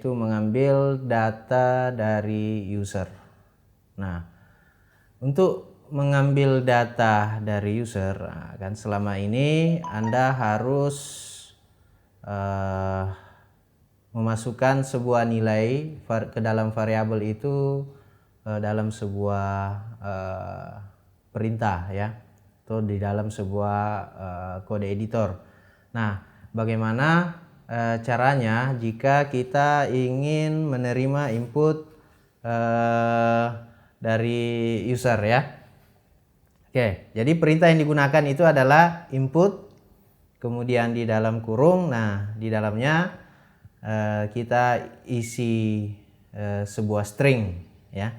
yaitu mengambil data dari user. Nah, untuk mengambil data dari user, kan selama ini Anda harus memasukkan sebuah nilai ke dalam variabel itu dalam sebuah perintah ya, atau di dalam sebuah kode editor. Nah, bagaimana caranya jika kita ingin menerima input dari user ya? Oke, jadi perintah yang digunakan itu adalah input, kemudian di dalam kurung. Nah, di dalamnya kita isi sebuah string ya.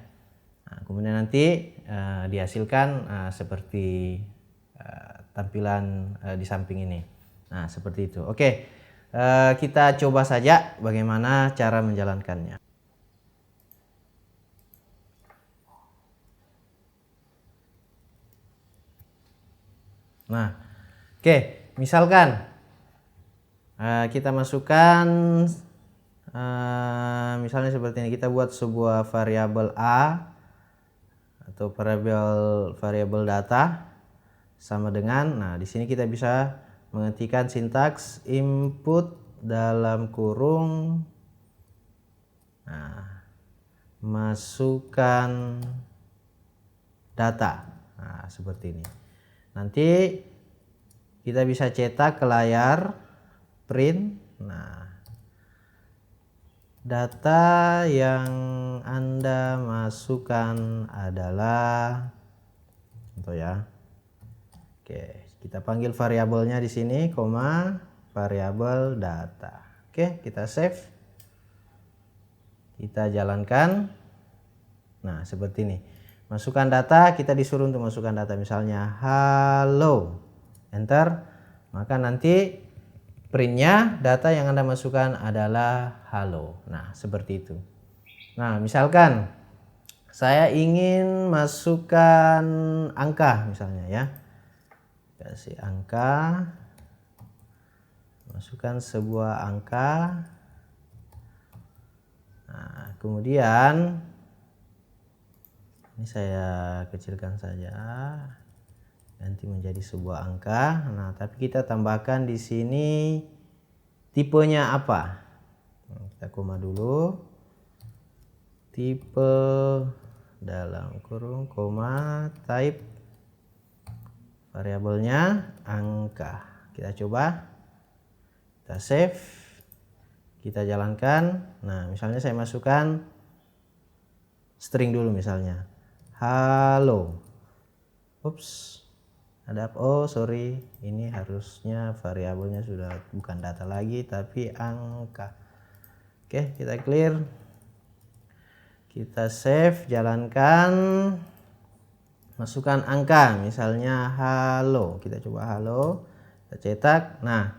Nah, kemudian nanti dihasilkan seperti tampilan di samping ini. Nah, seperti itu. Oke, kita coba saja bagaimana cara menjalankannya. Nah, oke, misalkan kita masukkan misalnya seperti ini, kita buat sebuah variabel A atau variabel data sama dengan, nah di sini kita bisa mengetikkan sintaks input dalam kurung, nah, masukkan data. Nah, seperti ini. Nanti kita bisa cetak ke layar print. Nah, data yang Anda masukkan adalah contoh ya. Oke, kita panggil variabelnya di sini, koma variabel data. Oke, kita save. Kita jalankan. Nah, seperti ini. Masukkan data, kita disuruh untuk masukkan data misalnya halo, enter, maka nanti printnya data yang Anda masukkan adalah halo. Nah, seperti itu. Nah, misalkan saya ingin masukkan angka misalnya ya, kasih angka, masukkan sebuah angka. Nah, kemudian ini saya kecilkan saja, ganti menjadi sebuah angka. Nah, tapi kita tambahkan di sini tipenya apa. Kita koma dulu, tipe dalam kurung koma type variabelnya angka. Kita coba, kita save, kita jalankan. Nah, misalnya saya masukkan string dulu misalnya halo. Ups, ada oh sorry, ini harusnya variabelnya sudah bukan data lagi tapi angka. Oke, kita clear, kita save, jalankan, masukkan angka misalnya halo. Kita coba halo, kita cetak. Nah,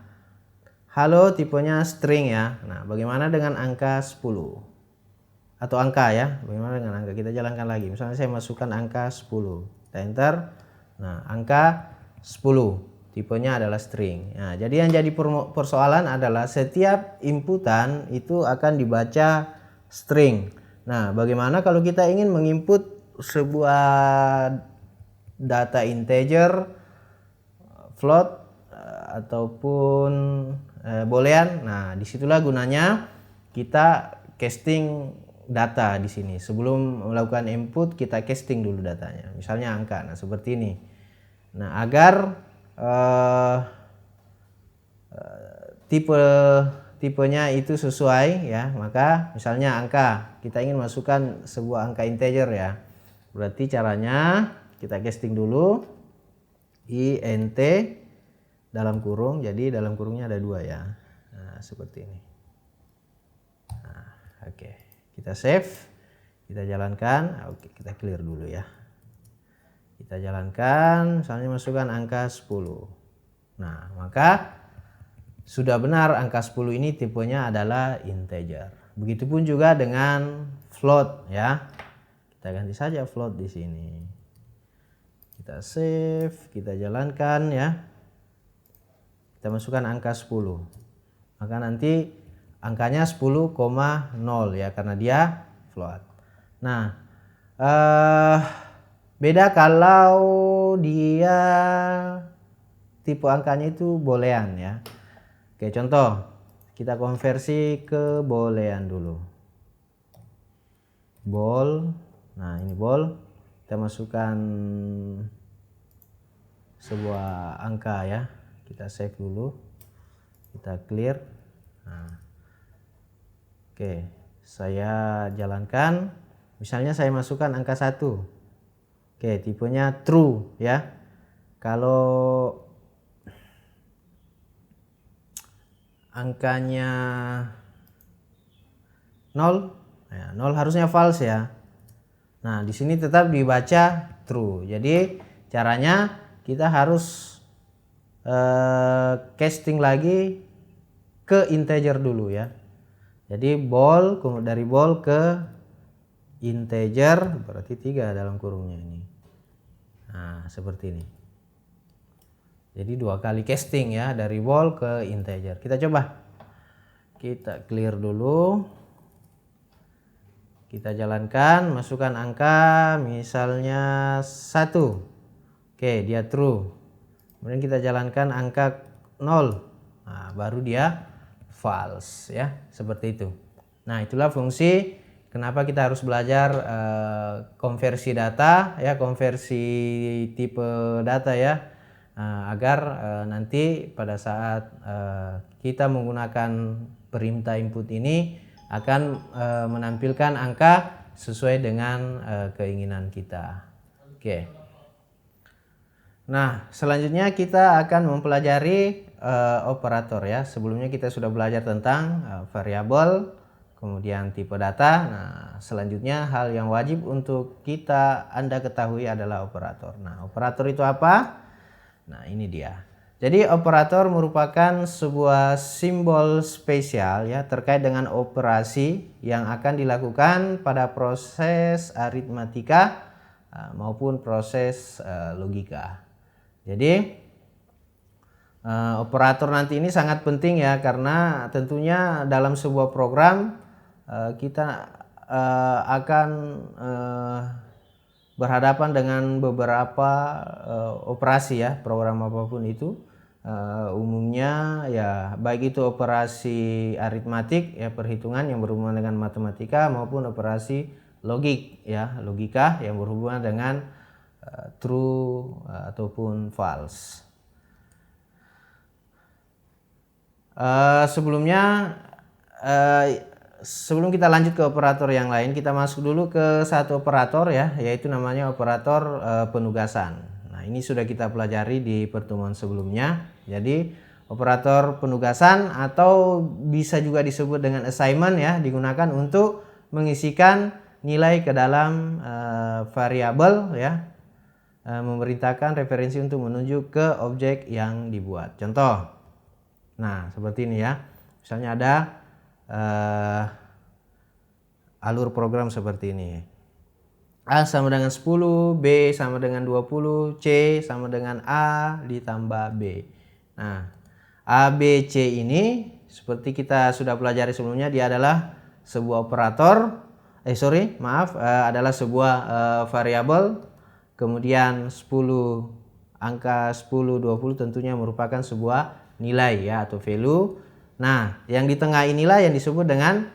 halo tipenya string ya. Nah, bagaimana dengan angka 10 atau angka ya, bagaimana dengan angka? Kita jalankan lagi, misalnya saya masukkan angka 10, kita enter. Nah, angka 10 tipenya adalah string. Nah, jadi yang jadi persoalan adalah setiap inputan itu akan dibaca string. Nah, bagaimana kalau kita ingin menginput sebuah data integer, float ataupun boolean? Nah, disitulah gunanya kita casting data di sini. Sebelum melakukan input kita casting dulu datanya, misalnya angka. Nah, seperti ini. Nah, agar tipenya itu sesuai ya, maka misalnya angka, kita ingin masukkan sebuah angka integer ya, berarti caranya kita casting dulu int dalam kurung, jadi dalam kurungnya ada 2 ya. Nah, seperti ini. Nah, oke. Kita save, kita jalankan. Oke, kita clear dulu ya. Kita jalankan, misalnya masukkan angka 10. Nah, maka sudah benar angka 10 ini tipenya adalah integer. Begitupun juga dengan float ya. Kita ganti saja float di sini. Kita save, kita jalankan ya. Kita masukkan angka 10. Maka nanti angkanya 10,0 ya, karena dia float. Nah, beda kalau dia tipe angkanya itu boolean ya. Oke, contoh kita konversi ke boolean dulu. Bool. Nah, ini bool. Kita masukkan sebuah angka ya. Kita save dulu. Kita clear. Nah. Oke, saya jalankan. Misalnya saya masukkan angka 1. Oke, tipenya true ya. Kalau angkanya 0, ya, 0 harusnya false ya. Nah, di sini tetap dibaca true. Jadi caranya kita harus casting lagi ke integer dulu ya. Jadi bool, dari bool ke integer berarti 3 dalam kurungnya ini. Nah, seperti ini. Jadi 2 kali casting ya, dari bool ke integer. Kita coba. Kita clear dulu. Kita jalankan, masukkan angka misalnya 1. Oke, dia true. Kemudian kita jalankan angka 0. Nah, baru dia false ya, seperti itu. Nah, itulah fungsi kenapa kita harus belajar konversi data ya, konversi tipe data ya, agar nanti pada saat kita menggunakan perintah input ini akan menampilkan angka sesuai dengan keinginan kita. Oke. Nah, selanjutnya kita akan mempelajari operator ya. Sebelumnya kita sudah belajar tentang variabel, kemudian tipe data. Nah, selanjutnya hal yang wajib untuk Anda ketahui adalah operator. Nah, operator itu apa? Nah, ini dia. Jadi operator merupakan sebuah simbol spesial ya, terkait dengan operasi yang akan dilakukan pada proses aritmatika maupun proses logika. Jadi operator nanti ini sangat penting ya, karena tentunya dalam sebuah program kita akan berhadapan dengan beberapa operasi ya, program apapun itu. Umumnya ya, baik itu operasi aritmatik ya, perhitungan yang berhubungan dengan matematika, maupun operasi logik ya, logika yang berhubungan dengan true ataupun false. Sebelum kita lanjut ke operator yang lain, kita masuk dulu ke satu operator ya, yaitu namanya operator penugasan. Nah, ini sudah kita pelajari di pertemuan sebelumnya. Jadi operator penugasan atau bisa juga disebut dengan assignment ya, digunakan untuk mengisikan nilai ke dalam variabel ya, memerintahkan referensi untuk menuju ke objek yang dibuat. Contoh, nah seperti ini ya. Misalnya ada alur program seperti ini. A sama dengan 10, B sama dengan 20, C sama dengan A ditambah B. Nah, A, B, C ini seperti kita sudah pelajari sebelumnya, dia adalah sebuah operator, adalah sebuah variabel. Kemudian 10, angka 10, 20 tentunya merupakan sebuah nilai ya, atau value. Nah, yang di tengah inilah yang disebut dengan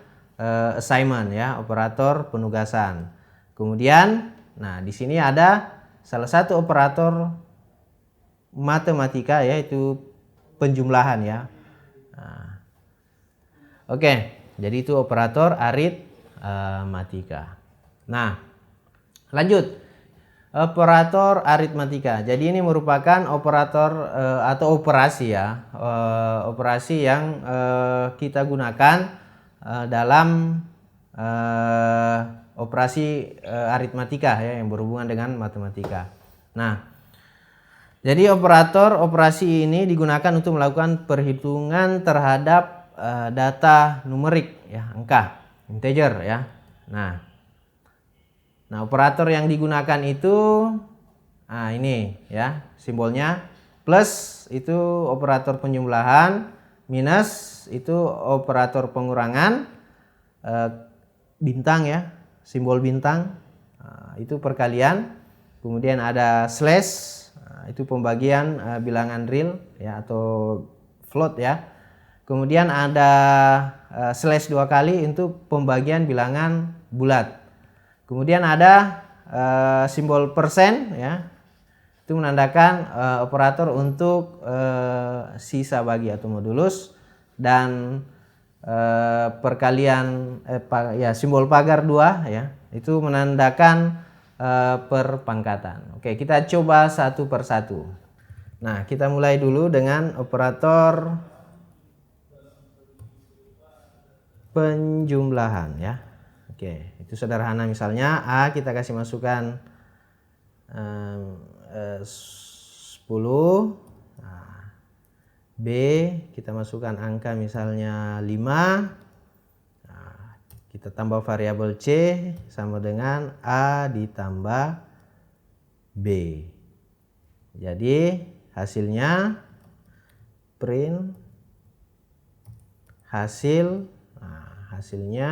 assignment ya, operator penugasan. Kemudian, nah di sini ada salah satu operator matematika, yaitu penjumlahan ya. Nah, oke, jadi itu operator aritmatika. Nah, lanjut. Operator aritmatika. Jadi ini merupakan operator atau operasi ya, operasi yang kita gunakan dalam operasi aritmatika ya, yang berhubungan dengan matematika. Nah, jadi operator operasi ini digunakan untuk melakukan perhitungan terhadap data numerik ya, angka, integer ya. Nah, operator yang digunakan itu ini ya, simbolnya plus itu operator penjumlahan, minus itu operator pengurangan, bintang ya, simbol bintang, itu perkalian. Kemudian ada slash, itu pembagian bilangan real ya atau float ya. Kemudian ada slash 2 kali untuk pembagian bilangan bulat. Kemudian ada simbol persen ya, itu menandakan operator untuk sisa bagi atau modulus. Dan perkalian ya simbol pagar 2 ya, itu menandakan perpangkatan. Oke, kita coba satu persatu. Nah, kita mulai dulu dengan operator penjumlahan ya. Oke, itu sederhana. Misalnya A kita kasih masukan 10, nah, B kita masukkan angka misalnya 5, nah, kita tambah variabel C sama dengan A ditambah B. Jadi hasilnya print hasil, nah, hasilnya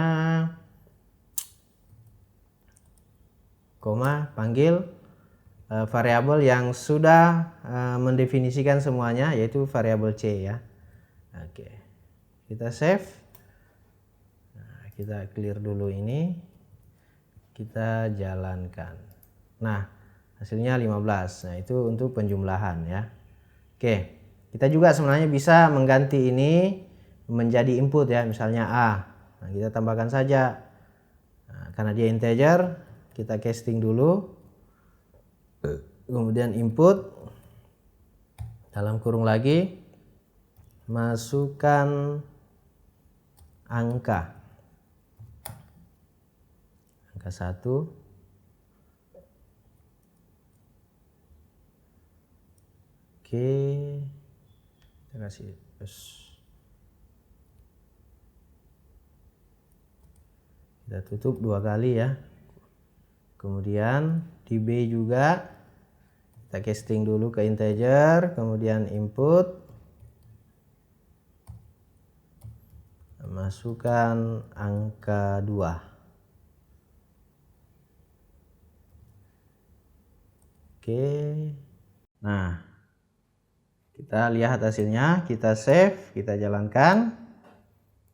koma panggil variabel yang sudah mendefinisikan semuanya, yaitu variabel C ya. Oke, kita save. Nah, kita clear dulu ini, kita jalankan. Nah, hasilnya 15. Nah, itu untuk penjumlahan ya. Oke, kita juga sebenarnya bisa mengganti ini menjadi input ya, misalnya A. Nah, kita tambahkan saja. Nah, karena dia integer, kita casting dulu. Kemudian input, dalam kurung lagi, masukkan angka 1. Oke, kita kasih terus. Kita tutup 2 kali ya. Kemudian di B juga kita casting dulu ke integer, kemudian input, masukkan angka 2. Oke, nah kita lihat hasilnya, kita save, kita jalankan.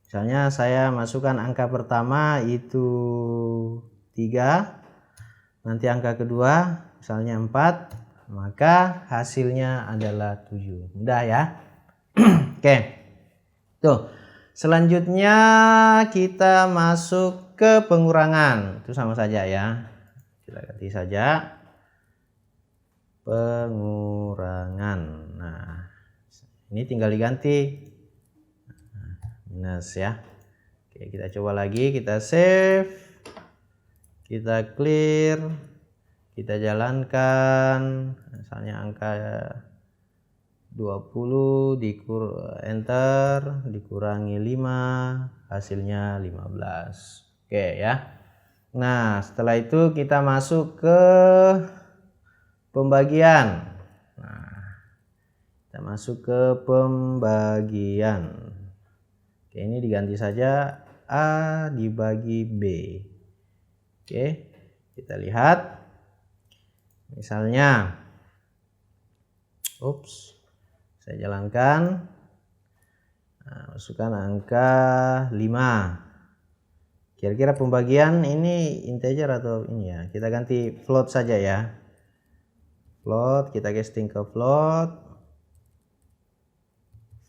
Misalnya saya masukkan angka pertama itu 3, nanti angka kedua misalnya 4, maka hasilnya adalah 7. Mudah ya. Oke, tuh selanjutnya kita masuk ke pengurangan, itu sama saja ya, kita ganti saja pengurangan. Nah, ini tinggal diganti minus ya. Oke, kita coba lagi, kita save, kita clear, kita jalankan. Misalnya angka 20 enter dikurangi 5, hasilnya 15. Oke ya. Nah, setelah itu kita masuk ke pembagian. Nah, kita masuk ke pembagian. Oke, ini diganti saja A dibagi B. Oke, kita lihat. Misalnya, saya jalankan. Nah, masukkan angka 5. Kira-kira pembagian ini integer atau ini ya? Kita ganti float saja ya. Float, kita casting ke float.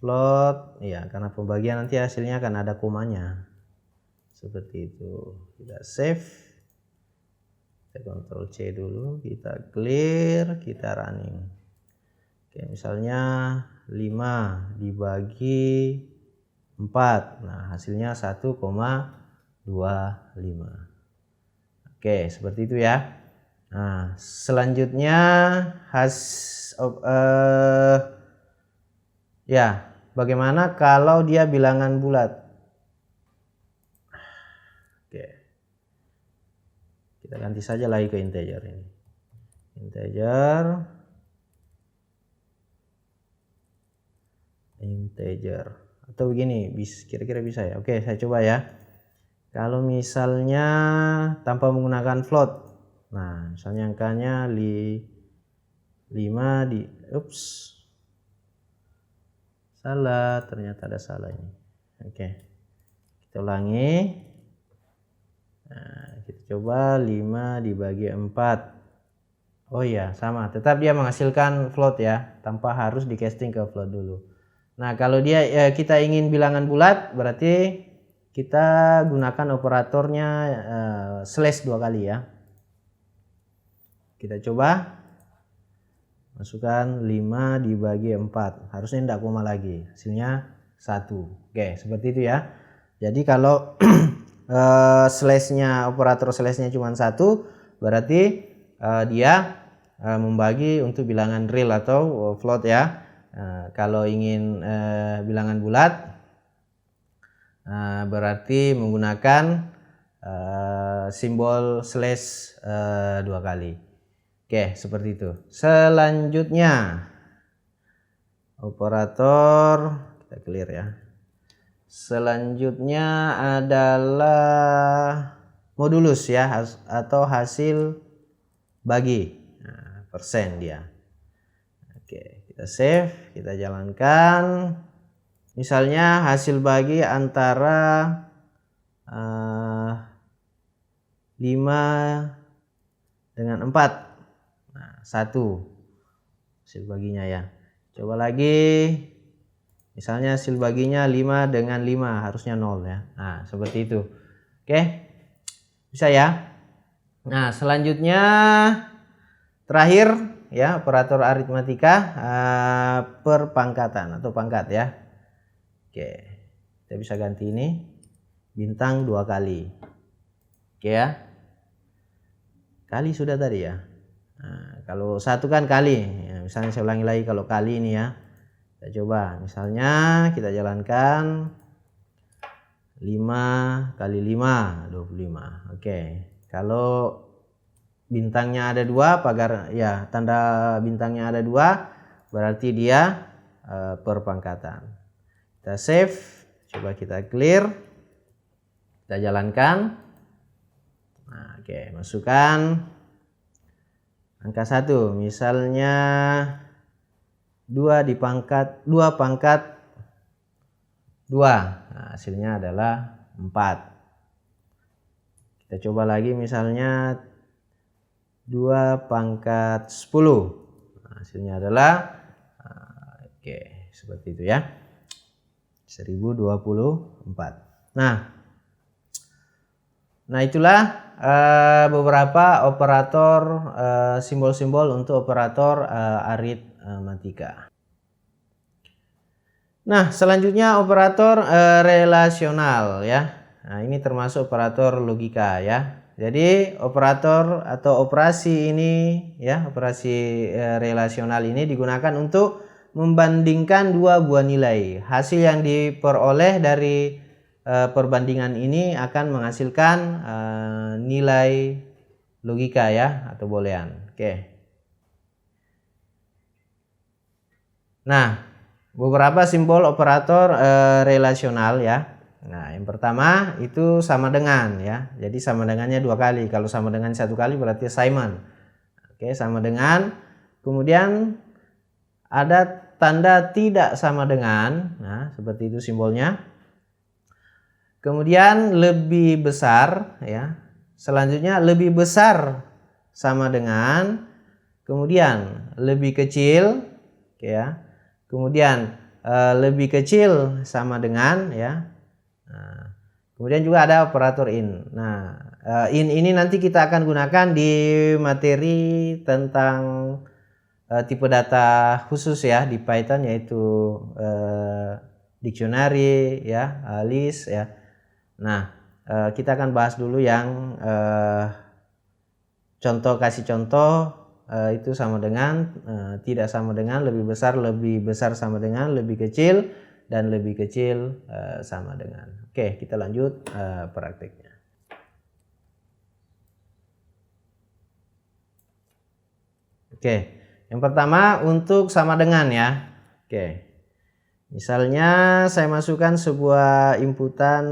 Float, ya, karena pembagian nanti hasilnya akan ada komanya. Seperti itu. Kita save. Kita Ctrl C dulu, kita clear, kita running. Oke, misalnya 5 dibagi 4. Nah, hasilnya 1,25. Oke, seperti itu ya. Nah, selanjutnya ya, bagaimana kalau dia bilangan bulat? Oke, kita ganti saja lagi ke integer ini. Integer Atau begini, kira-kira bisa ya. Oke, saya coba ya. Kalau misalnya tanpa menggunakan float, nah misalnya angkanya 5 di, salah, ternyata ada salah ini. Oke, kita ulangi. Nah, kita coba 5 dibagi 4. Oh iya, sama, tetap dia menghasilkan float ya, tanpa harus di casting ke float dulu. Nah, kalau kita ingin bilangan bulat, berarti kita gunakan operatornya slash 2 kali ya. Kita coba masukkan 5 dibagi 4, harusnya tidak koma lagi, hasilnya 1. Oke, seperti itu ya. Jadi kalau operator slashnya cuma 1, berarti dia membagi untuk bilangan real atau float ya. Kalau ingin bilangan bulat, berarti menggunakan simbol slash 2 kali. Oke, seperti itu. Selanjutnya operator, kita clear ya. Selanjutnya adalah modulus ya, atau hasil bagi. Nah, persen dia. Oke, kita save, kita jalankan. Misalnya hasil bagi antara 5 dengan 4. Nah, 1 hasil baginya ya. Coba lagi. Misalnya hasil baginya 5 dengan 5, harusnya 0 ya. Nah, seperti itu. Oke. Bisa ya. Nah, selanjutnya terakhir ya, operator aritmatika perpangkatan atau pangkat ya. Oke. Kita bisa ganti ini bintang 2 kali. Oke ya. Kali sudah tadi ya. Nah, kalau 1 kan kali ya, misalnya saya ulangi lagi kalau kali ini ya. Kita coba, misalnya kita jalankan 5 kali 5, 25. Oke, kalau bintangnya ada 2, pagar ya, tanda bintangnya ada 2, berarti dia perpangkatan. Kita save, coba kita clear, kita jalankan. Nah, oke, masukkan angka 1, misalnya 2 pangkat 2. Nah, hasilnya adalah 4. Kita coba lagi, misalnya 2 pangkat 10. Nah, hasilnya adalah oke, seperti itu ya. 1024. Nah itulah beberapa operator simbol-simbol untuk operator aritmatika. Nah, selanjutnya operator relasional ya. Nah, ini termasuk operator logika ya. Jadi operator atau operasi ini ya, operasi relasional ini digunakan untuk membandingkan 2 buah nilai. Hasil yang diperoleh dari perbandingan ini akan menghasilkan nilai logika ya, atau boolean. Oke. Nah, beberapa simbol operator relasional ya. Nah, yang pertama itu sama dengan ya. Jadi sama dengannya 2 kali. Kalau sama dengan 1 kali berarti assignment. Oke, sama dengan. Kemudian ada tanda tidak sama dengan. Nah, seperti itu simbolnya. Kemudian lebih besar ya. Selanjutnya lebih besar sama dengan. Kemudian lebih kecil ya. Kemudian lebih kecil sama dengan ya. Nah, kemudian juga ada operator in. Nah, in ini nanti kita akan gunakan di materi tentang tipe data khusus ya di Python, yaitu dictionary ya, list ya. Nah, kita akan bahas dulu yang kasih contoh itu sama dengan, tidak sama dengan, lebih besar sama dengan, lebih kecil, dan lebih kecil sama dengan. Oke, kita lanjut prakteknya. Oke, yang pertama untuk sama dengan ya. Oke, Misalnya saya masukkan sebuah inputan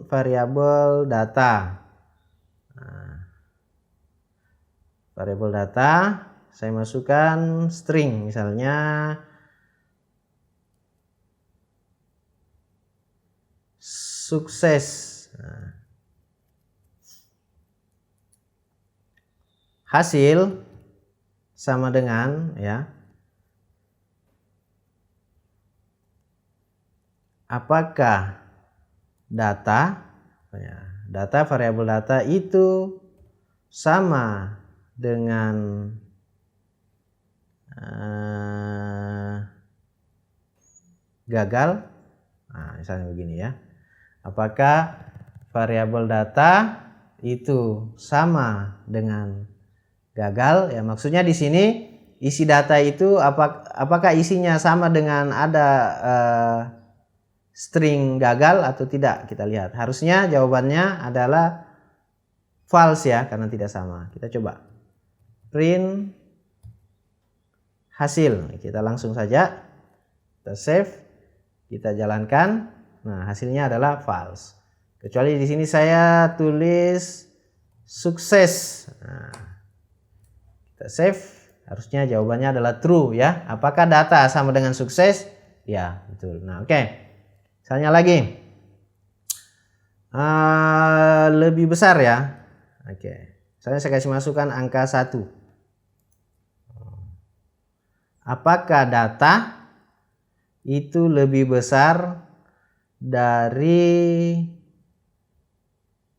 variabel data. Nah, variabel data saya masukkan string, misalnya sukses. Nah, hasil sama dengan ya, apakah data variabel data itu sama dengan gagal. Nah, misalnya begini ya, apakah variabel data itu sama dengan gagal ya, maksudnya di sini isi data itu apakah isinya sama dengan ada string gagal atau tidak. Kita lihat, harusnya jawabannya adalah false ya, karena tidak sama. Kita coba print hasil, kita langsung saja kita save, kita jalankan. Nah, hasilnya adalah false, kecuali di sini saya tulis sukses. Nah, kita save, harusnya jawabannya adalah true ya. Apakah data sama dengan sukses? Ya, betul. Nah, oke. Misalnya lagi lebih besar ya. Oke. Misalnya saya kasih masukan angka 1. Apakah data itu lebih besar dari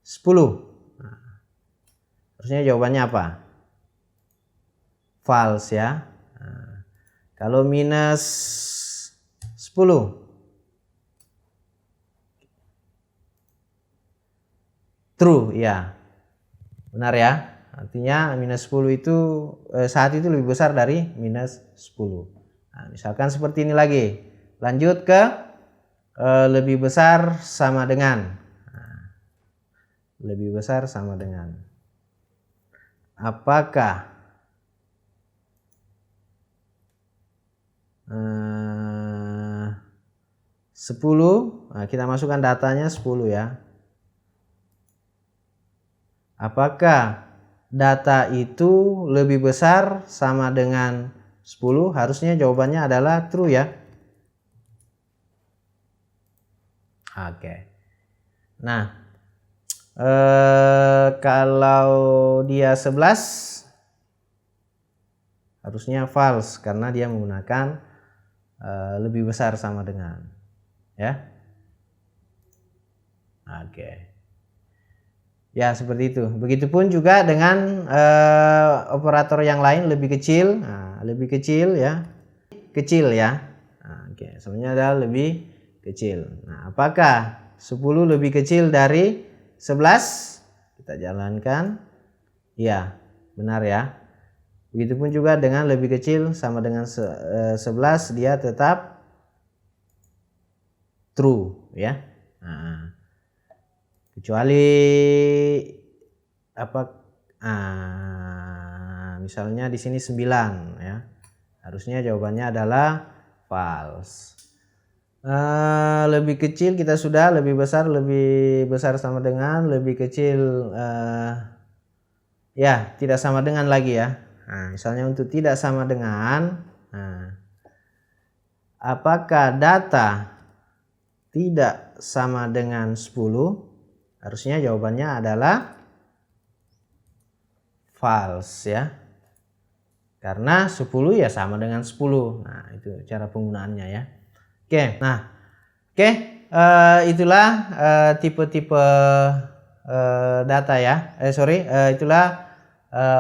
10? Nah, harusnya jawabannya apa? False ya. Nah, kalau minus 10, true ya, benar ya. Artinya minus 10 itu saat itu lebih besar dari minus 10. Nah, misalkan seperti ini lagi, lanjut ke lebih besar sama dengan. Nah, lebih besar sama dengan, apakah 10, nah, kita masukkan datanya 10 ya. Apakah data itu lebih besar sama dengan 10? Harusnya jawabannya adalah true ya. Oke. Nah, kalau dia 11 harusnya false karena dia menggunakan lebih besar sama dengan ya. Oke. Ya, seperti itu. Begitupun juga dengan operator yang lain lebih kecil. Nah, lebih kecil ya. Kecil ya. Nah, oke, sebenarnya adalah lebih kecil. Nah, apakah 10 lebih kecil dari 11? Kita jalankan. Ya, benar ya. Begitupun juga dengan lebih kecil sama dengan 11, dia tetap true ya. Nah, kecuali misalnya di sini 9 ya, harusnya jawabannya adalah false. Lebih kecil kita sudah, lebih besar sama dengan, lebih kecil ya tidak sama dengan lagi ya. Nah, misalnya untuk tidak sama dengan, apakah data tidak sama dengan 10? Harusnya jawabannya adalah false ya. Karena 10 ya sama dengan 10. Nah, itu cara penggunaannya ya. Oke, nah, itulah tipe-tipe data ya. Itulah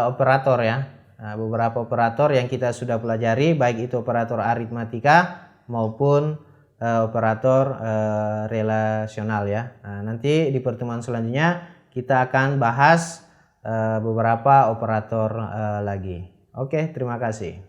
operator ya. Nah, beberapa operator yang kita sudah pelajari, baik itu operator aritmatika maupun operator relasional ya. Nah, nanti di pertemuan selanjutnya kita akan bahas beberapa operator lagi. Oke, terima kasih.